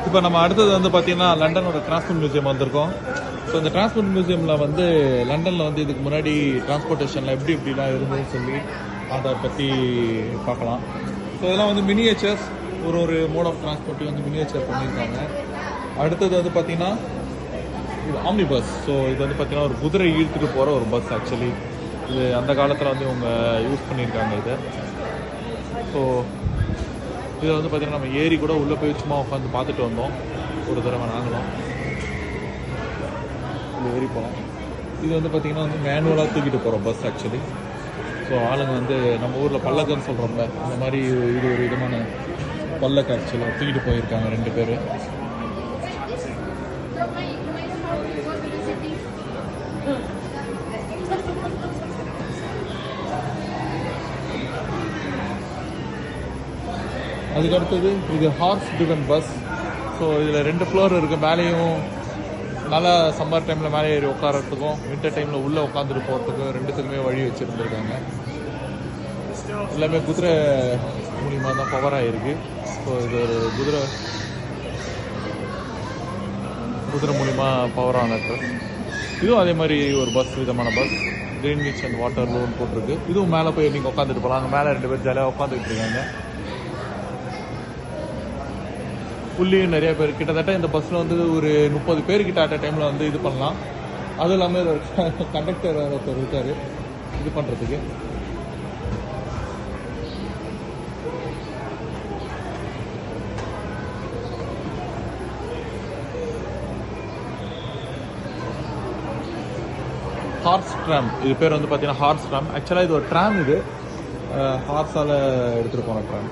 இப்போ நம்ம அடுத்தது வந்து பார்த்தீங்கன்னா லண்டனோட டிரான்ஸ்போர்ட் மியூசியம் வந்திருக்கோம். ஸோ இந்த டிரான்ஸ்போர்ட் மியூசியமில் வந்து லண்டனில் வந்து இதுக்கு முன்னாடி டிரான்ஸ்போர்ட்டேஷனில் எப்படிலாம் இருந்ததுன்னு சொல்லி அதை பற்றி பார்க்கலாம். ஸோ இதெல்லாம் வந்து மினியேச்சர்ஸ், ஒரு மோட் ஆஃப் டிரான்ஸ்போர்ட்டையும் வந்து மினியேச்சர் பண்ணியிருக்காங்க. அடுத்தது வந்து பார்த்தீங்கன்னா இது ஆம்னி பஸ். ஸோ இது வந்து பார்த்தீங்கன்னா ஒரு குதிரை இழுத்துட்டு போகிற ஒரு பஸ். ஆக்சுவலி இது அந்த காலத்தில் வந்து இவங்க யூஸ் பண்ணியிருக்காங்க இதை. ஸோ இதை வந்து பார்த்தீங்கன்னா நம்ம ஏறி கூட உள்ளே போய் சும்மா உட்காந்து பார்த்துட்டு வந்தோம் ஒரு தடவை நாங்களும். இது ஏறி போகலாம். இது வந்து பார்த்திங்கன்னா வந்து மேனுவலாக தூக்கிட்டு போகிற பஸ் ஆக்சுவலி. ஸோ ஆளுங்க வந்து நம்ம ஊரில் பல்லக்குன்னு சொல்கிறோம்ல, அந்த மாதிரி இது ஒரு விதமான பல்லக்கு ஆக்சுவலாக தூக்கிட்டு போயிருக்காங்க 2 பேர். அதுக்கு அடுத்தது இது ஹார்ஸ் ட்ரிவன் பஸ். ஸோ இதில் 2 ஃப்ளோர் இருக்குது. மேலேயும் நல்லா சம்மர் டைமில் மேலே ஏறி உட்காரத்துக்கும் வின்டர் டைமில் உள்ளே உட்காந்துட்டு போகிறதுக்கும் 2த்துக்குமே வழி வச்சுருந்துருக்காங்க. எல்லாமே குதிரை மூலியமாக தான் பவர் ஆகிருக்கு. ஸோ இது ஒரு குதிரை மூலிமா பவர் ஆன ட்ரெஸ். இதுவும் அதே மாதிரி ஒரு பஸ், விதமான bus. Greenwich and water loan போட்டிருக்கு. இதுவும் மேலே போய் நீங்கள் உட்காந்துட்டு போகலாம். அங்கே மேலே 2 பேர் ஜாலியாக உட்காந்துட்டு இருக்காங்க. உள்ளேயும் நிறைய பேர், கிட்டத்தட்ட இந்த பஸ்ஸில் வந்து ஒரு 30 பேர்கிட்ட அட் டைமில் வந்து இது பண்ணலாம். அதுவும் இல்லாமல் கண்டக்டர் ஒருத்தர் இருக்கார் இது பண்ணுறதுக்கு. ஹார்ஸ் ட்ராம், இது பேர் வந்து பார்த்தீங்கன்னா ஹார்ஸ் ட்ராம். ஆக்சுவலாக இது ஒரு ட்ராம். இது ஹார்ஸால் எடுத்துகிட்டு போன ட்ராம்.